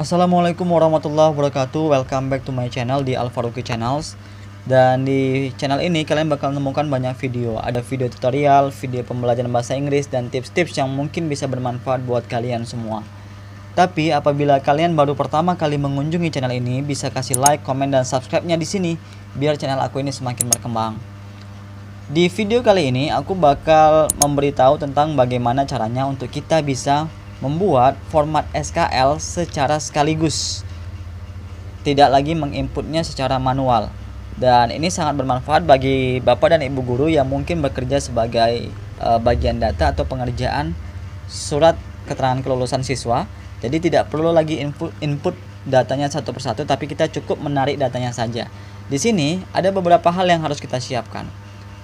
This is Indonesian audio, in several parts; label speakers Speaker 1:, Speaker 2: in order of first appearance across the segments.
Speaker 1: Assalamualaikum warahmatullahi wabarakatuh. Welcome back to my channel di Alfaruqi Channels. Dan di channel ini kalian bakal menemukan banyak video. Ada video tutorial, video pembelajaran bahasa Inggris, dan tips-tips yang mungkin bisa bermanfaat buat kalian semua. Tapi apabila kalian baru pertama kali mengunjungi channel ini, bisa kasih like, komen, dan subscribe-nya di sini biar channel aku ini semakin berkembang. Di video kali ini aku bakal memberitahu tentang bagaimana caranya untuk kita bisa membuat format SKL secara sekaligus, tidak lagi menginputnya secara manual. Dan ini sangat bermanfaat bagi bapak dan ibu guru yang mungkin bekerja sebagai bagian data atau pengerjaan surat keterangan kelulusan siswa. Jadi tidak perlu lagi input datanya satu persatu, tapi kita cukup menarik datanya saja. Di sini ada beberapa hal yang harus kita siapkan.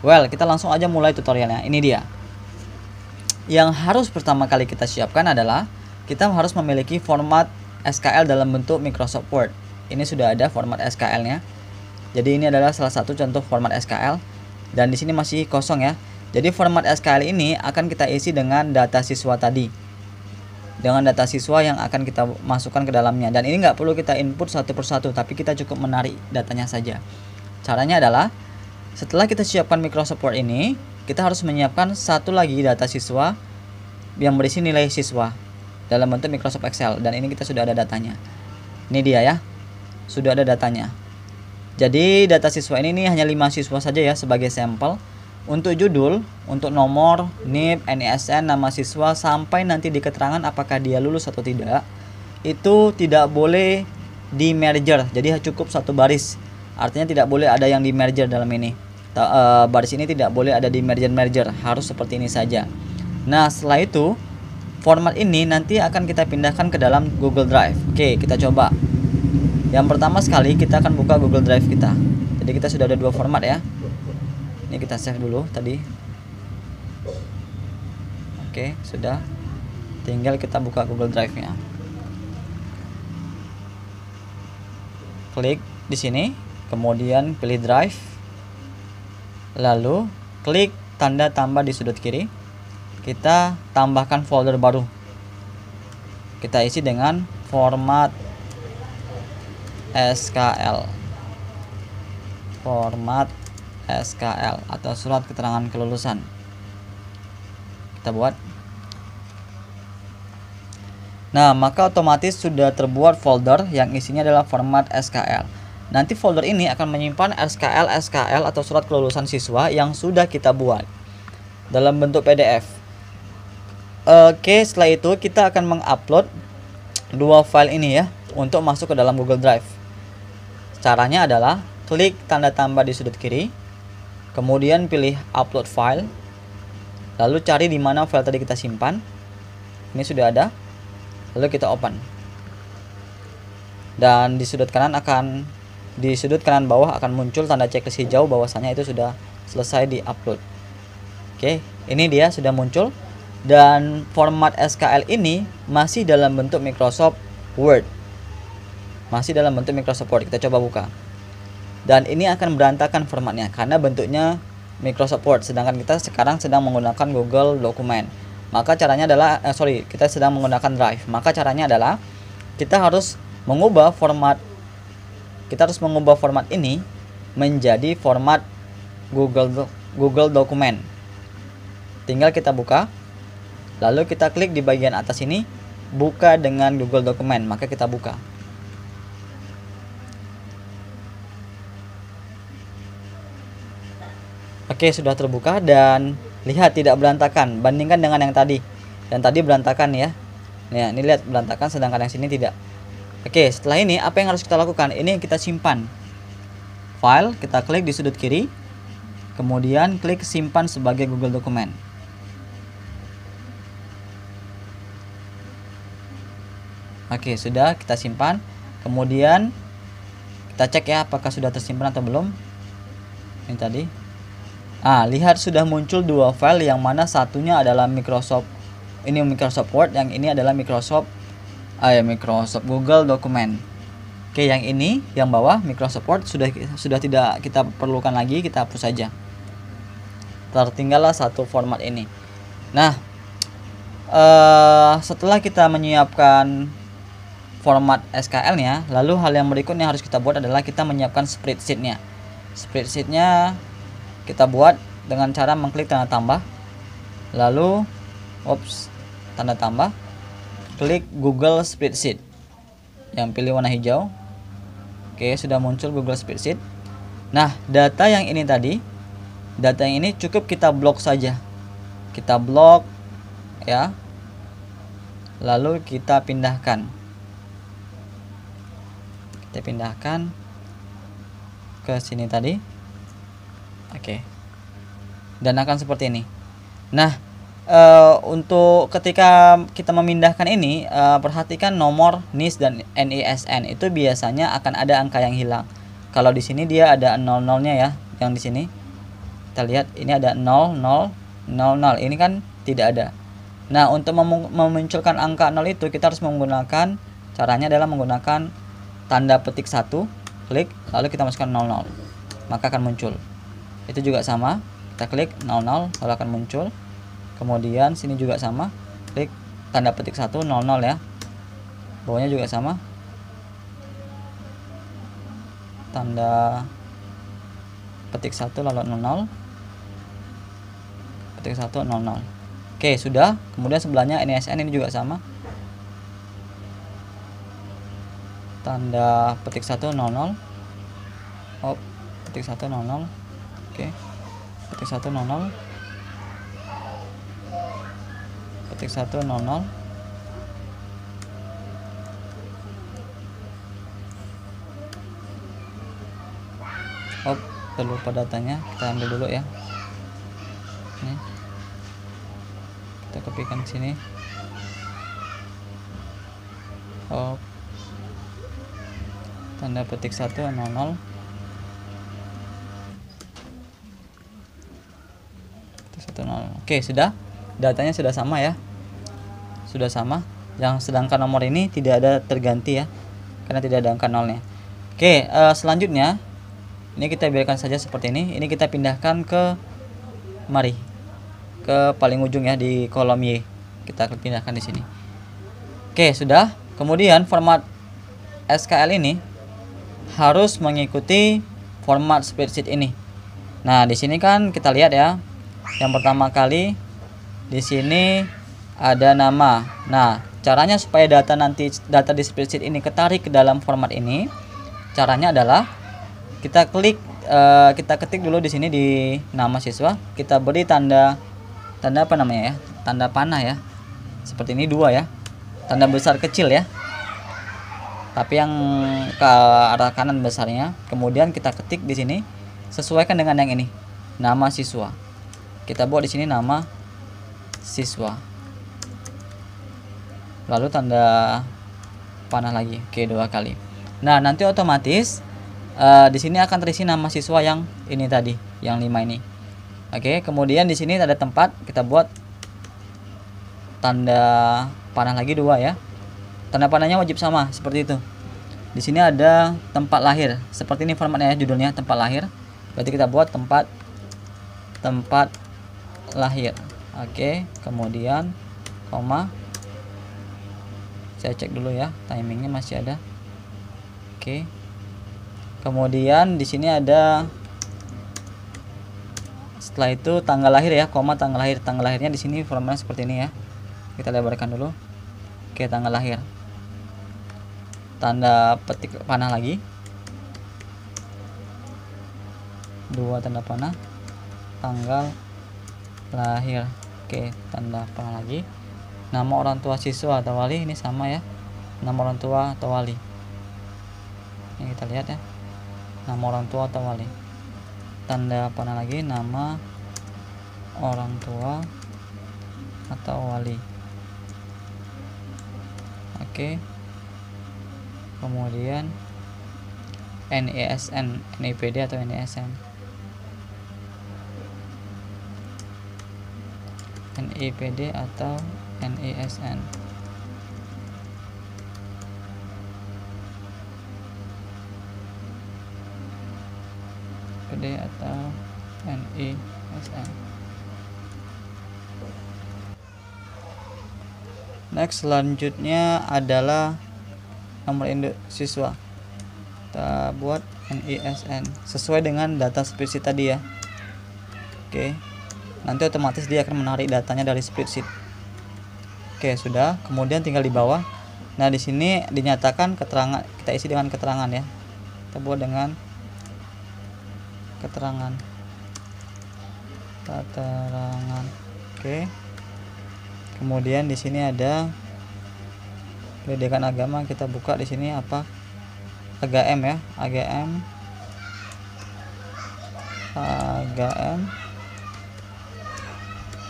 Speaker 1: Well, kita langsung aja mulai tutorialnya. Ini dia. Yang harus pertama kali kita siapkan adalah kita harus memiliki format SKL dalam bentuk Microsoft Word. Ini sudah ada format SKL-nya. Jadi ini adalah salah satu contoh format SKL, dan di sini masih kosong ya. Jadi format SKL ini akan kita isi dengan data siswa tadi, dengan data siswa yang akan kita masukkan ke dalamnya. Dan ini nggak perlu kita input satu persatu, tapi kita cukup menarik datanya saja. Caranya adalah setelah kita siapkan Microsoft Word ini, kita harus menyiapkan satu lagi data siswa yang berisi nilai siswa dalam bentuk Microsoft Excel, dan ini kita sudah ada datanya. Ini dia ya, sudah ada datanya. Jadi data siswa ini hanya 5 siswa saja ya sebagai sampel. Untuk judul, untuk nomor, NIP, NISN, nama siswa, sampai nanti di keterangan apakah dia lulus atau tidak, itu tidak boleh di merger. Jadi cukup satu baris. Artinya tidak boleh ada yang di merger dalam ini. Baris ini tidak boleh ada di merger, harus seperti ini saja. Nah, setelah itu format ini nanti akan kita pindahkan ke dalam Google Drive. Oke, kita coba. Yang pertama sekali kita akan buka Google Drive kita. Jadi kita sudah ada dua format ya. Ini kita save dulu tadi. Oke, sudah. Tinggal kita buka Google Drive-nya. Klik di sini, kemudian pilih Drive. Lalu klik tanda tambah di sudut kiri. Kita tambahkan folder baru. Kita isi dengan format SKL. Format SKL atau surat keterangan kelulusan. Kita buat. Nah, maka otomatis sudah terbuat folder yang isinya adalah format SKL. Nanti folder ini akan menyimpan SKL atau surat kelulusan siswa yang sudah kita buat dalam bentuk PDF. Oke, setelah itu kita akan mengupload dua file ini ya untuk masuk ke dalam Google Drive. Caranya adalah klik tanda tambah di sudut kiri, kemudian pilih upload file, lalu cari di mana file tadi kita simpan. Ini sudah ada. Lalu kita open. Dan di sudut kanan bawah akan muncul tanda checklist hijau bahwasanya itu sudah selesai di-upload. Oke, ini dia sudah muncul, dan format SKL ini masih dalam bentuk Microsoft Word. Masih dalam bentuk Microsoft Word. Kita coba buka. Dan ini akan berantakan formatnya karena bentuknya Microsoft Word, sedangkan kita sekarang sedang menggunakan Google Document. Maka caranya adalah kita sedang menggunakan Drive. Maka caranya adalah kita harus mengubah format ini menjadi format Google Document. Tinggal kita buka, lalu kita klik di bagian atas ini, buka dengan Google Document, maka kita buka. Oke, sudah terbuka, dan lihat tidak berantakan. Bandingkan dengan yang tadi. Yang tadi berantakan ya. Nah, ini lihat berantakan, sedangkan yang sini tidak. Oke, setelah ini apa yang harus kita lakukan? Ini kita simpan file, kita klik di sudut kiri, kemudian klik simpan sebagai Google Document. Oke, sudah kita simpan. Kemudian kita cek ya apakah sudah tersimpan atau belum. Ini tadi. Lihat sudah muncul dua file, yang mana satunya adalah Microsoft Word, yang ini adalah Microsoft Google Document. Oke, yang ini yang bawah Microsoft Word sudah tidak kita perlukan lagi, kita hapus saja. Tertinggallah satu format ini. Nah, setelah kita menyiapkan format SKL-nya, lalu hal yang berikutnya harus kita buat adalah kita menyiapkan spreadsheet-nya. Spreadsheet-nya kita buat dengan cara mengklik tanda tambah, lalu tanda tambah, klik Google Spreadsheet yang pilih warna hijau. Oke, sudah muncul Google Spreadsheet. Nah, data yang ini cukup kita blok saja. Kita blok ya, lalu kita pindahkan ke sini tadi. Oke, dan akan seperti ini. Nah, untuk ketika kita memindahkan ini, perhatikan nomor NIS dan NISN itu biasanya akan ada angka yang hilang. Kalau di sini dia ada 00-nya ya, yang di sini kita lihat ini ada 0000, ini kan tidak ada. Nah, untuk memunculkan angka 0 itu kita harus menggunakan, caranya adalah menggunakan tanda petik 1, klik, lalu kita masukkan 00, maka akan muncul. Itu juga sama, kita klik 00, lalu akan muncul. Kemudian sini juga sama, klik tanda petik 1, 00 ya. Bawahnya juga sama, tanda petik 1 lalu 00, petik 1 00. Oke, sudah. Kemudian sebelahnya NISN ini juga sama, tanda petik 1 00, petik 1 00. Oke, petik 1 00, petik 1 00. Terlupa datanya, kita ambil dulu ya. Ini kita kopikan sini. Tanda petik 1 00. Oke, sudah. Datanya sudah sama ya. Sudah sama. Yang sedangkan nomor ini tidak ada terganti ya, karena tidak ada angka 0-nya. Oke, selanjutnya ini kita biarkan saja seperti ini. Ini kita pindahkan ke paling ujung ya, di kolom Y. Kita pindahkan di sini. Oke, sudah. Kemudian format SKL ini harus mengikuti format spreadsheet ini. Nah, di sini kan kita lihat ya. Yang pertama kali di sini ada nama. Nah, caranya supaya data di spreadsheet ini ketarik ke dalam format ini, caranya adalah kita ketik dulu di sini di nama siswa, kita beri tanda apa namanya ya? Tanda panah ya. Seperti ini 2 ya. Tanda besar kecil ya. Tapi yang ke arah kanan besarnya. Kemudian kita ketik di sini, sesuaikan dengan yang ini. Nama siswa. Kita buat di sini nama siswa. Lalu tanda panah lagi. Oke, 2 kali. Nah, nanti otomatis di sini akan terisi nama siswa yang ini tadi, yang 5 ini. Oke, kemudian di sini ada tempat, kita buat tanda panah lagi 2 ya. Tanda panahnya wajib sama seperti itu. Di sini ada tempat lahir, seperti ini formatnya ya, judulnya tempat lahir. Berarti kita buat tempat lahir. Oke, kemudian koma. Saya cek dulu ya, timingnya masih ada. Oke. Kemudian di sini ada, setelah itu tanggal lahir ya, koma tanggal lahir. Tanggal lahirnya di sini formatnya seperti ini ya. Kita lebarkan dulu. Oke, tanggal lahir. Tanda petik panah lagi. 2 tanda panah. Tanggal lahir. Oke, tanda panah lagi. Nama orang tua siswa atau wali ini sama ya. Nama orang tua atau wali. Ini kita lihat ya. Nama orang tua atau wali. Tanda panah lagi, nama orang tua atau wali. Oke. Kemudian NISN, NIPD atau NISN. NIPD atau NISN. PD atau NISN. Next, selanjutnya adalah nomor induk siswa. Kita buat NISN sesuai dengan data spreadsheet tadi ya. Oke, nanti otomatis dia akan menarik datanya dari spreadsheet. Oke, sudah. Kemudian tinggal di bawah. Nah, di sini dinyatakan keterangan, kita isi dengan keterangan ya. Kita buat dengan keterangan. Oke. Kemudian di sini ada pendidikan agama, kita buka di sini apa? AGM ya, AGM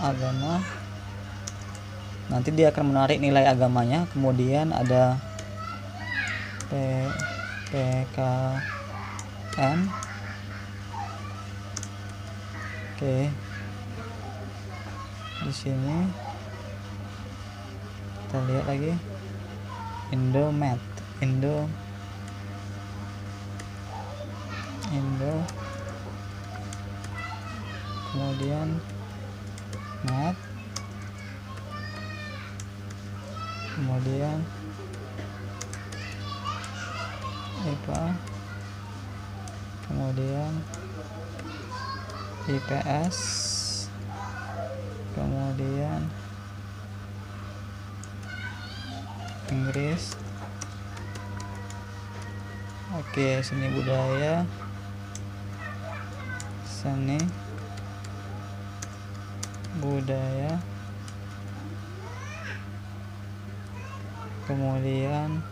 Speaker 1: agama. Nanti dia akan menarik nilai agamanya. Kemudian ada PKN. Oke. Di sini kita lihat lagi Indomath, Indo kemudian math, kemudian IPA, kemudian IPS, kemudian Inggris. Oke, seni budaya, seni budaya, kemudian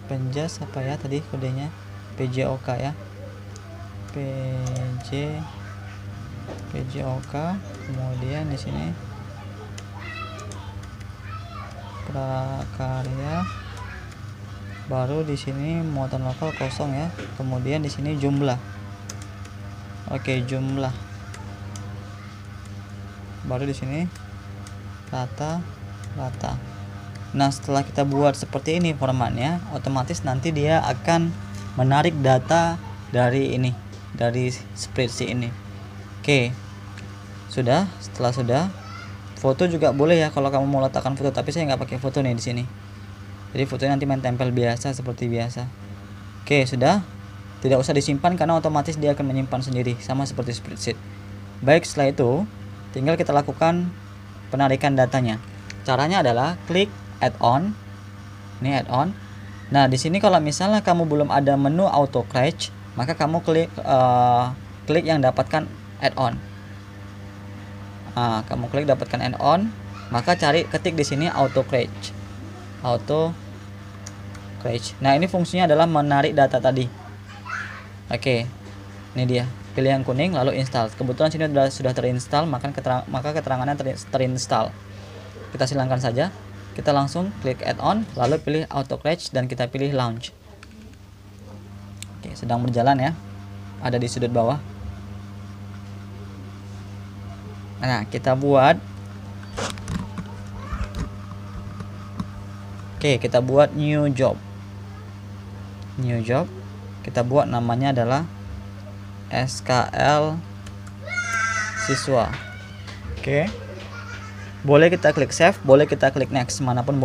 Speaker 1: penjas apa ya tadi kodenya, PJOK ya, PJOK. Kemudian di sini prakarya, baru di sini muatan lokal kosong ya. Kemudian di sini jumlah. Oke, jumlah. Baru di sini rata. Nah, setelah kita buat seperti ini formatnya, otomatis nanti dia akan menarik data dari ini, dari spreadsheet ini. Oke. Sudah. Setelah sudah, foto juga boleh ya kalau kamu mau letakkan foto, tapi saya nggak pakai foto nih di sini. Jadi fotonya nanti main tempel biasa seperti biasa. Oke, sudah. Tidak usah disimpan karena otomatis dia akan menyimpan sendiri sama seperti spreadsheet. Baik, setelah itu tinggal kita lakukan penarikan datanya. Caranya adalah klik add-on. Ini add-on. Nah, di sini kalau misalnya kamu belum ada menu auto crash, maka kamu klik yang dapatkan add-on. Nah, kamu klik dapatkan add-on, maka ketik di sini auto crash. Nah, ini fungsinya adalah menarik data tadi. Oke, ini dia. Pilih yang kuning lalu install. Kebetulan sini sudah terinstall, maka keterangannya terinstall. Kita silangkan saja. Kita langsung klik add-on, lalu pilih auto crash dan kita pilih launch. Oke, sedang berjalan ya. Ada di sudut bawah. Nah, kita buat. Oke, kita buat new job. Kita buat namanya adalah SKL siswa. Oke. Boleh kita klik save, boleh kita klik next, manapun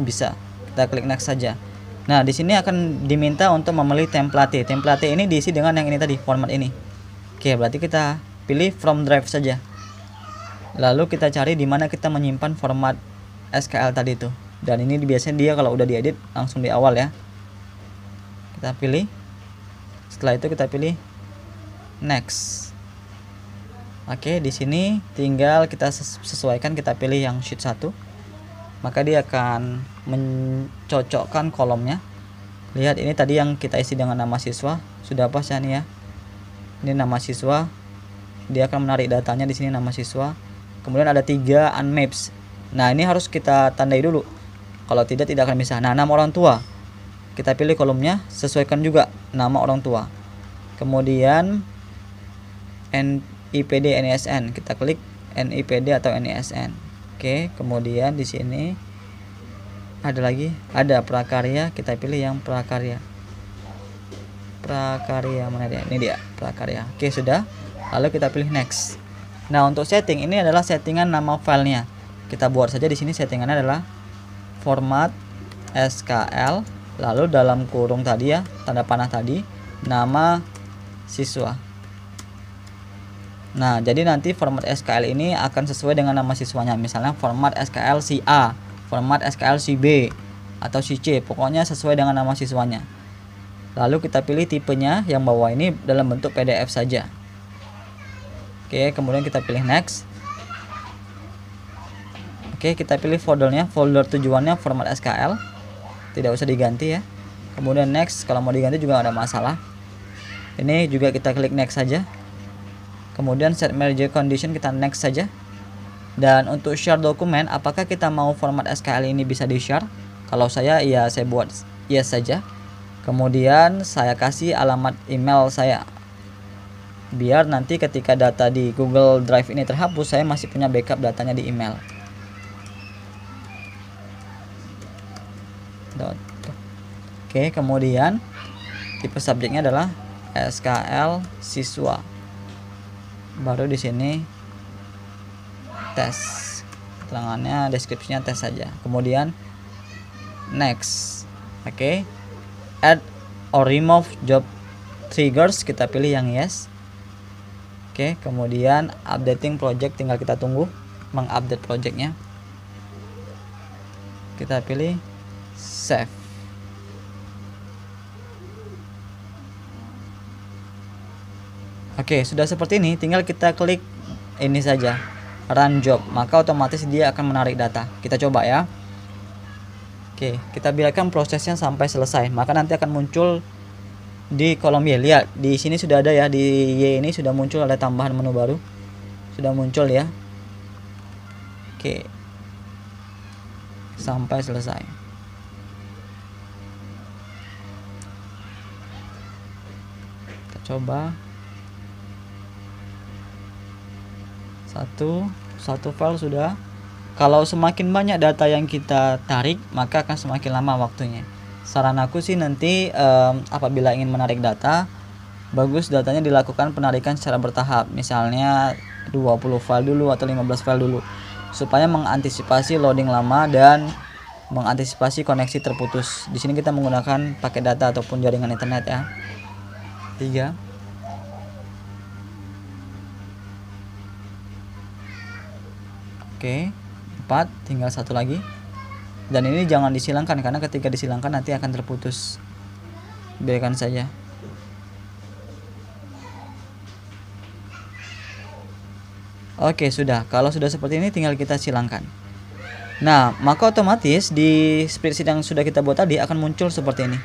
Speaker 1: bisa. Kita klik next saja. Nah, di sini akan diminta untuk memilih template. Template ini diisi dengan yang ini tadi, format ini. Oke, berarti kita pilih from drive saja. Lalu kita cari di mana kita menyimpan format SKL tadi itu. Dan ini biasanya dia kalau udah diedit langsung di awal ya. Kita pilih. Setelah itu kita pilih next. Oke, di sini tinggal kita sesuaikan, kita pilih yang sheet 1. Maka dia akan mencocokkan kolomnya. Lihat ini tadi yang kita isi dengan nama siswa, sudah pas ya nih ya. Ini nama siswa. Dia akan menarik datanya di sini nama siswa. Kemudian ada 3 unmaps. Nah, ini harus kita tandai dulu. Kalau tidak akan bisa. Nah, nama orang tua. Kita pilih kolomnya, sesuaikan juga nama orang tua. Kemudian NIPD NISN, kita klik NIPD atau NISN. Oke, kemudian di sini ada lagi, ada prakarya, kita pilih yang prakarya. Prakarya mana dia? Ini dia, prakarya. Oke, sudah. Lalu kita pilih next. Nah, untuk setting ini adalah settingan nama filenya. Kita buat saja di sini settingannya adalah format SKL, lalu dalam kurung tadi ya, tanda panah tadi, nama siswa. Nah, jadi nanti format SKL ini akan sesuai dengan nama siswanya. Misalnya format SKL si A, format SKL si B, atau si C. Pokoknya sesuai dengan nama siswanya. Lalu kita pilih tipenya yang bawah ini dalam bentuk PDF saja. Oke, kemudian kita pilih next. Oke, kita pilih foldernya. Folder tujuannya format SKL. Tidak usah diganti ya. Kemudian next, kalau mau diganti juga nggak ada masalah. Ini juga kita klik next saja. Kemudian set merge condition kita next saja. Dan untuk share dokumen, apakah kita mau format SKL ini bisa di share? Kalau saya, ya saya buat yes saja. Kemudian saya kasih alamat email saya, biar nanti ketika data di Google Drive ini terhapus, saya masih punya backup datanya di email. Oke, kemudian tipe subjeknya adalah SKL siswa. Baru di sini tes, keterangannya, deskripsinya tes saja. Kemudian next. Oke, add or remove job triggers, kita pilih yang yes. Oke, kemudian updating project, tinggal kita tunggu mengupdate projectnya. Kita pilih save. Oke, sudah seperti ini, tinggal kita klik ini saja, run job, maka otomatis dia akan menarik data. Kita coba ya. Oke, kita biarkan prosesnya sampai selesai, maka nanti akan muncul di kolom Y. Lihat, di sini sudah ada ya, di Y ini sudah muncul, ada tambahan menu baru. Sudah muncul ya. Oke. Sampai selesai. Kita coba. Satu file sudah. Kalau semakin banyak data yang kita tarik, maka akan semakin lama waktunya. Saran aku sih nanti apabila ingin menarik data, bagus datanya dilakukan penarikan secara bertahap. Misalnya 20 file dulu atau 15 file dulu, supaya mengantisipasi loading lama dan mengantisipasi koneksi terputus. Di sini kita menggunakan paket data ataupun jaringan internet ya. 3. Oke, 4, tinggal satu lagi. Dan ini jangan disilangkan, karena ketika disilangkan nanti akan terputus. Biarkan saja. Oke, sudah. Kalau sudah seperti ini tinggal kita silangkan. Nah, maka otomatis di spreadsheet yang sudah kita buat tadi akan muncul seperti ini.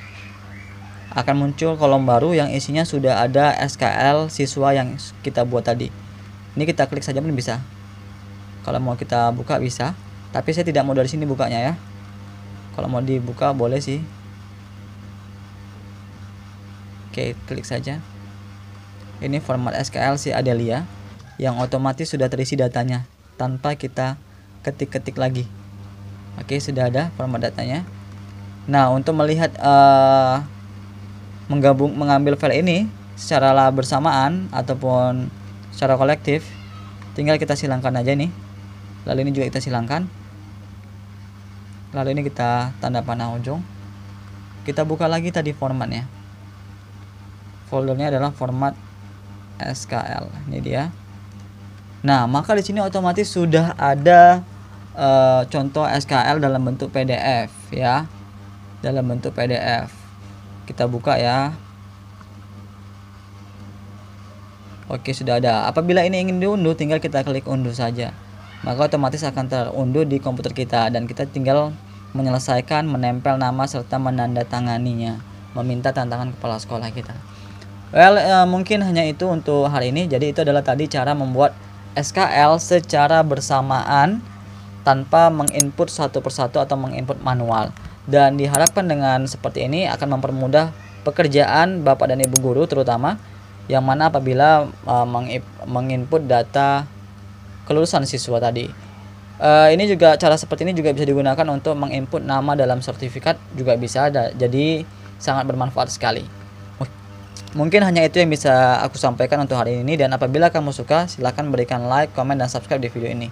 Speaker 1: Akan muncul kolom baru yang isinya sudah ada SKL siswa yang kita buat tadi. Ini kita klik saja pun bisa. Kalau mau kita buka bisa, tapi saya tidak mau dari sini bukanya ya. Kalau mau dibuka boleh sih. Oke, klik saja. Ini format SKL si Adelia yang otomatis sudah terisi datanya tanpa kita ketik-ketik lagi. Oke, sudah ada format datanya. Nah, untuk melihat mengambil file ini secara bersamaan ataupun secara kolektif, tinggal kita silangkan aja nih. Lalu ini juga kita silangkan. Lalu ini kita tanda panah ujung. Kita buka lagi tadi formatnya. Foldernya adalah format SKL. Ini dia. Nah, maka di sini otomatis sudah ada contoh SKL dalam bentuk PDF ya. Dalam bentuk PDF. Kita buka ya. Oke, sudah ada. Apabila ini ingin diunduh, tinggal kita klik unduh saja. Maka otomatis akan terunduh di komputer kita dan kita tinggal menyelesaikan, menempel nama serta menandatanganinya, meminta tantangan kepala sekolah kita. Mungkin hanya itu untuk hari ini. Jadi itu adalah tadi cara membuat SKL secara bersamaan tanpa menginput satu persatu atau menginput manual. Dan diharapkan dengan seperti ini akan mempermudah pekerjaan Bapak dan Ibu guru terutama, yang mana apabila menginput data kelulusan siswa tadi. Ini juga cara seperti ini juga bisa digunakan untuk menginput nama dalam sertifikat juga bisa. Jadi sangat bermanfaat sekali. Mungkin hanya itu yang bisa aku sampaikan untuk hari ini, dan apabila kamu suka silahkan berikan like, komen, dan subscribe di video ini.